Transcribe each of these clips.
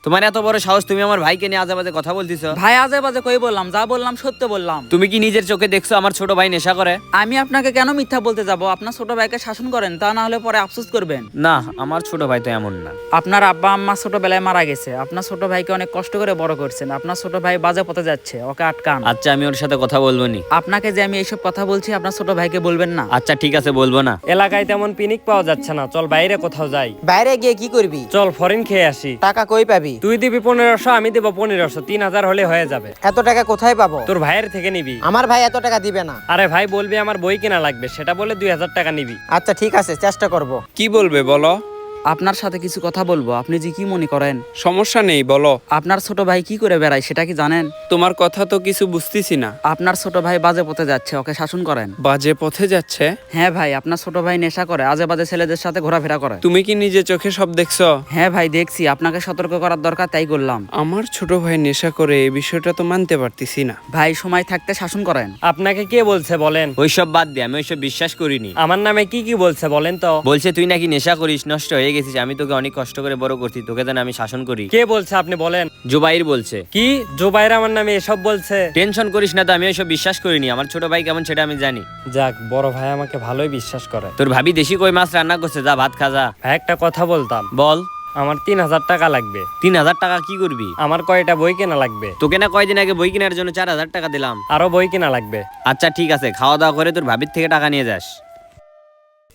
তোমার এত বড় সাহস, তুমি আমার ভাইকে নিয়ে আজে বাজে কথা বলতেছো? ভাই আজে বাজে কই বললাম, যা বললাম সত্য বললাম। তুমি কি নিজের চোখে দেখছো আমার ছোট ভাই নেশা করে? আমি আপনাকে কেন মিথ্যা বলতে যাব? আপনার ছোট ভাইকে শাসন করেন, তা না হলে পরে আফসোস করবেন। না, আমার ছোট ভাই তো এমন না। আপনার আব্বা আম্মা ছোটবেলায় মারা গেছে, আপনার ছোট ভাইকে অনেক কষ্ট করে বড় করছেন। আপনার ছোট ভাই বাজে পথে যাচ্ছে, ওকে আটকান। আচ্ছা, আমি ওর সাথে কথা বলবো নি। আপনাকে যে আমি এইসব কথা বলছি আপনার ছোট ভাইকে বলবেন না। আচ্ছা ঠিক আছে, বলবো না। এলাকায় তেমন পিনিক পাওয়া যাচ্ছে না, চল বাইরে কোথাও যাই। বাইরে গিয়ে কি করবি? চল ফরেন খেয়ে আসি। টাকা কই পাবি? তুই দিবি 1500, আমি দেবো 1500, 3000 হলে হয়ে যাবে। এত টাকা কোথায় পাবো? তোর ভাইয়ের থেকে নিবি। আমার ভাই এত টাকা দিবে না। আরে ভাই বলবি আমার বই কেনা লাগবে, সেটা বলে 2000 টাকা নিবি। আচ্ছা ঠিক আছে, চেষ্টা করব। কি বলবে বলো? আপনার সাথে কিছু কথা বলবো, আপনি যে কি মনে করেন? সমস্যা নেই, বলো। আপনার ছোট ভাই কি করে বেড়ায় সেটা কি জানেন? তোমার কথা তো কিছু বুঝতেছি না। আপনার ছোট ভাই বাজে পথে যাচ্ছে, ওকে শাসন করেন। বাজে পথে যাচ্ছে? হ্যাঁ ভাই, আপনার ছোট ভাই নেশা করে, আজে বাজে ছেলেদের সাথে ঘোরাফেরা করে। তুমি কি নিজে চোখে সব দেখছো? হ্যাঁ ভাই দেখছি, আপনাকে সতর্ক করার দরকার তাই করলাম। আমার ছোট ভাই নেশা করে, এই বিষয়টা তো মানতে পারতেছি না। ভাই সময় থাকতে শাসন করেন। আপনাকে কে বলছে বলেন? ওইসব বাদ দিয়ে, আমি ওইসব বিশ্বাস করিনি। আমার নামে কি কি বলছে বলেন তো? বলছে তুই নাকি নেশা করিস, নষ্ট হয়ে গেছিস। আমি তোকে অনেক কষ্ট করে বড় করছি, তোকে যেন আমি শাসন করি। কে বলছে আপনি বলেন? জুবাইর বলছে। কি জুবাইর আমার নামে এসব বলছে? টেনশন করিস না তো, আমি ওইসব বিশ্বাস করিনি। আমার ছোট ভাই কেমন সেটা আমি জানি। যাক, বড় ভাই আমাকে ভালোই বিশ্বাস করে। তোর ভাবি দেশি কই মাছ রান্না করছে, যা ভাত খা যা। ভাই একটা কথা বলতাম। বল। আমার 3000 টাকা লাগবে। 3000 টাকা কি করবি? আমার কয়টা বই কেনা লাগবে। তোকে না কয়দিন আগে বই কেনার জন্য 4000 টাকা দিলাম। আরো বই কেনা লাগবে। আচ্ছা ঠিক আছে, খাওয়া দাওয়া করে তোর ভাবির থেকে টাকা নিয়ে যাস।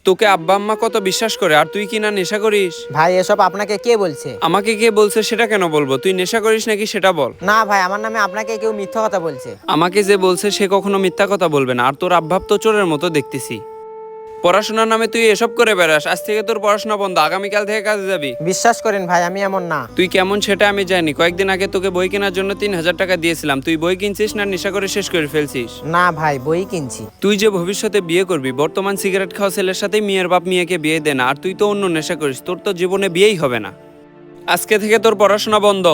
তোকে আব্বা আম্মা কত বিশ্বাস করে, আর তুই কি না নেশা করিস? ভাই এসব আপনাকে কে বলছে? আমাকে কে বলছে সেটা কেন বলবো? তুই নেশা করিস নাকি সেটা বল। না ভাই, আমার নামে আপনাকে কেউ মিথ্যা কথা বলছে। আমাকে যে বলছে সে কখনো মিথ্যা কথা বলবে না। আর তোর আব্বাব তো চোরের মতো দেখতেছি। পড়াশোনার নামে তুই এসব করে বেড়াস। আজ থেকে তোর পড়াশোনা বন্ধ, আগামীকাল থেকে কাজে যাবি। বিশ্বাস করেন ভাই, আমি এমন না। তুই কেমন সেটা আমি জানি। কয়েকদিন আগে তোকে বই কেনার জন্য 3000 টাকা দিয়েছিলাম। তুই বই কিনছিস না নেশা করে শেষ করে ফেলছিস? না ভাই, বই কিনছি। তুই যে ভবিষ্যতে বিয়ে করবি, বর্তমান সিগারেট খাওয়া ছেলের সাথে মেয়ের বাপ মেয়েকে বিয়ে দে না। আর তুই তো অন্য নেশা করিস, তোর তো জীবনে বিয়েই হবে না। আজকে থেকে তোর পড়াশোনা বন্ধ।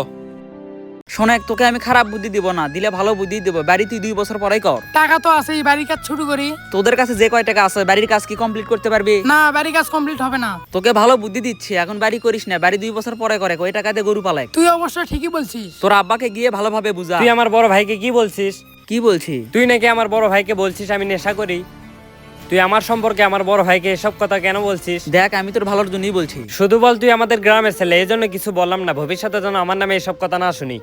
শোনেক, তোকে আমি খারাপ বুদ্ধি দিব না, দিলে ভালো বুদ্ধি দিব। বাড়ি তুই 2 বছর পরেই কর। টাকা তো আছে, বাড়ির কাজ শুরু করি। তোদের কাছে যে কয় টাকা আছে বাড়ির কাজ কি কমপ্লিট করতে পারবি? না, বাড়ির কাজ কমপ্লিট হবে না। তোকে ভালো বুদ্ধি দিচ্ছি, এখন বাড়ি করিস না, বাড়ি 2 বছর পরে করে। ওই টাকা দিয়ে গরু পালাই। তুই অবশ্য ঠিকই বলছিস। তোর আব্বাকে গিয়ে ভালোভাবে বুঝা। তুই আমার বড় ভাইকে কি বলছিস? কি বলছি? তুই নাকি আমার বড় ভাইকে বলছিস আমি নেশা করি। তুই আমার সম্পর্কে আমার বড় ভাইকে এসব কথা কেন বলছিস? দেখ, আমি তোর ভালোর জন্যই বলছি। শুধু বল তুই আমাদের গ্রামের ছেলে, এই জন্য কিছু বললাম না। ভবিষ্যতে যেন আমার নামে এসব কথা না শুনি।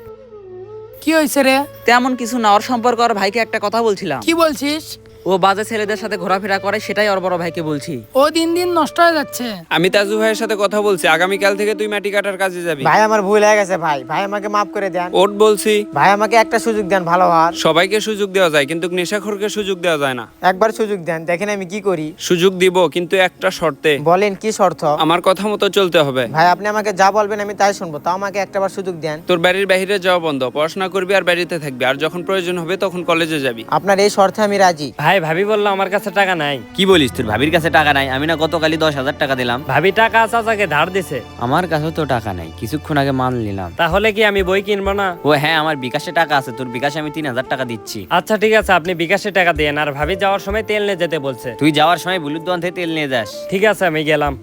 কি হয়েছে রে? তেমন কিছু না, ওর সম্পর্কে ওর ভাইকে একটা কথা বলছিলাম। কি বলছিস? ও বাজে ছেলেদের সাথে ঘোরাফেরা করে, সেটাই ওর বড় ভাইকে বলছি। ও দিন দিন নষ্ট হয়ে যাচ্ছে। আমি তাজু ভাইয়ের সাথে কথা বলছি, আগামীকাল থেকে তুই মাটি কাটার কাজে যাবি। ভাই আমার ভুল হয়ে গেছে ভাই, ভাই আমাকে মাফ করে দেন। ওট বলছি। ভাই আমাকে একটা সুযোগ দেন ভালো হওয়ার। সবাইকে সুযোগ দেওয়া যায়, কিন্তু নেশাখোরকে সুযোগ দেওয়া যায় না। একবার সুযোগ দেন, দেখেন আমি কি করি। সুযোগ দিব, কিন্তু একটা শর্তে। বলেন কি শর্ত? আমার কথা মতো চলতে হবে। ভাই আপনি আমাকে যা বলবেন আমি তাই শুনবো, তাও আমাকে একটাবার সুযোগ দেন। তোর বাড়ির বাইরে যাওয়া বন্ধ, পড়াশোনা করবি আর বাড়িতে থাকবি। আর যখন প্রয়োজন হবে তখন কলেজে যাবি। আপনার এই শর্তে আমি রাজি। ভাই ভাবি বললো আমার কাছে টাকা নাই। কি বলিস? তোর ভাবির কাছে টাকা নাই? আমি না গতকালই 10,000 টাকা দিলাম। ভাবি টাকা চাচাকে ধার দিছে। আমার কাছেও তো টাকা নাই, কিছুক্ষণ আগে মাল নিলাম। তাহলে কি আমি বই কিনবো না? ও হ্যাঁ, আমার বিকাশে টাকা আছে, তোর বিকাশে আমি 3000 টাকা দিচ্ছি। আচ্ছা ঠিক আছে, আপনি বিকাশে টাকা দেন। আর ভাবি যাওয়ার সময় তেল নিয়ে যেতে বলছে। তুই যাওয়ার সময় বুলুর দোকান থেকে তেল নিয়ে যাস। ঠিক আছে, আমি গেলাম।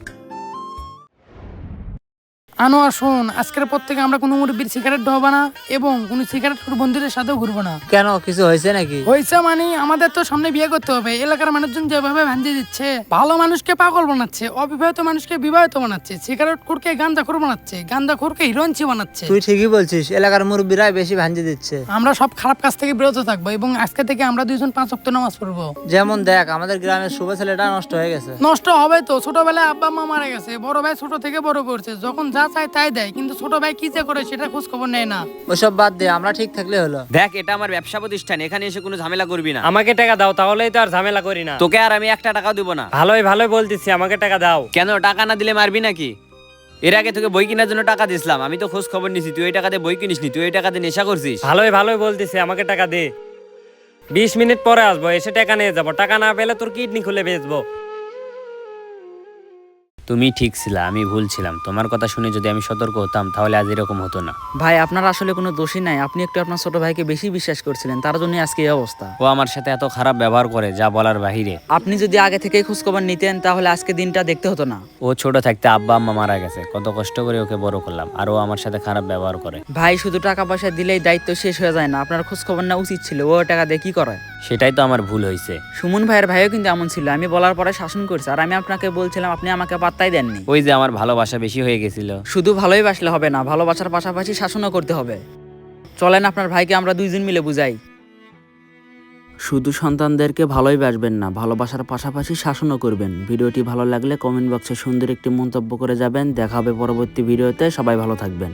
আনোয়ার শোন, আজকের পর থেকে আমরা কোনো মুরব্বীর সিগারেট ধোবো না এবং কোনো সিগারেট বন্ধুদের সাথেও ঘুরবো না। কেন, কিছু হয়েছে নাকি? হয়েছে মানে আমাদের তো সামনে বিয়ে করতে হবে। এলাকার মানুষজন যেভাবে ভাঞ্জি দিচ্ছে, ভালো মানুষকে পাগল বানাচ্ছে, অবিবাহিত মানুষকে বিবাহিত বানাচ্ছে, সিগারেট খুরকে গাঁজাখোর বানাচ্ছে, গাঁজাখোরকে হিরোইনচি বানাচ্ছে। তুই ঠিকই বলছিস, এলাকার মুরব্বীরাই বেশি ভাঞ্জি দিচ্ছে। আমরা সব খারাপ কাজ থেকে বিরত থাকবো এবং আজকে থেকে আমরা 2জন 5 ওয়াক্ত নামাজ পড়বো। যেমন দেখ, আমাদের গ্রামের শুভ ছেলেটা নষ্ট হয়ে গেছে। নষ্ট হবে তো, ছোটবেলায় আব্বা মা মারা গেছে, বড় ভাই ছোট থেকে বড় করছে, যখন যা চায় তাই দেয়, কিন্তু ছোট ভাই কি যে করে সেটা খোঁজ খবর নেয় না। ওসব বাদ দে, আমরা ঠিক থাকলে হলো। দেখ, এটা আমার ব্যবসা প্রতিষ্ঠান, এখানে এসে কোনো ঝামেলা করবি না। আমাকে টাকা দাও, তাহলেই তো আর ঝামেলা করি না। তোকে আর আমি একটা টাকাও দিব না। ভালোই ভালোই বলতেছি, আমাকে টাকা দাও। কেন, টাকা না দিলে মারবি নাকি? এর আগে তোকে বই কেনার জন্য টাকা দিছিলাম, আমি তো খোঁজ খবর নিছি। তুই ওই টাকা দিয়ে বই কিনিসনি, তুই ওই টাকা দিয়ে নেশা করছিস। ভালোই ভালোই বলতেছি, আমাকে টাকা দে। 20 মিনিট পরে আসবো, এসে টাকা নিয়ে যাবো। টাকা না পেলে তোর কিডনি খুলে বেচবো। তুমি ঠিক ছিলা, আমি ভুল ছিলাম। তোমার কথা শুনে যদি আমি সতর্ক হতাম তাহলে আজ এরকম হতো না। ভাই আপনার আসলে কোনো দোষই নাই, আপনি একটু আপনার ছোট ভাইকে বেশি বিশ্বাস করছিলেন, তার জন্যই আজকে এই অবস্থা। ও আমার সাথে এত খারাপ ব্যবহার করে যা বলার বাহিরে। আপনি যদি আগে থেকেই খোঁজখবর নিতেন তাহলে আজকে দিনটা দেখতে হতো না। ও ছোট থাকতে আব্বা আম্মা মারা গেছে, কত কষ্ট করে ওকে বড় করলাম, আর ও আমার সাথে খারাপ ব্যবহার করে। ভাই শুধু টাকা পয়সা দিলেই দায়িত্ব শেষ হয়ে যায় না, আপনার খোঁজখবর নেওয়া উচিত ছিল। ও টাকা দিয়ে কি করে? সেটাই তো আমার ভুল হয়েছে। সুমন ভাইয়ের ভাইও কিন্তু এমন ছিল, আমি বলার পরে শাসন করছে, আর আমি আপনাকে বলছিলাম আপনি আমাকে পাত্তাই দেননি। ওই যে আমার ভালোবাসা বেশি হয়ে গেছিল। শুধু ভালোই বাসলে হবে না, ভালোবাসার পাশাপাশি শাসনও করতে হবে। চলেন আপনার ভাইকে আমরা দুইজন মিলে বুঝাই। শুধু সন্তানদেরকে ভালোই বাসবেন না, ভালোবাসার পাশাপাশি শাসনও করবেন। ভিডিওটি ভালো লাগলে কমেন্ট বক্সে সুন্দর একটি মন্তব্য করে যাবেন। দেখা হবে পরবর্তী ভিডিওতে, সবাই ভালো থাকবেন।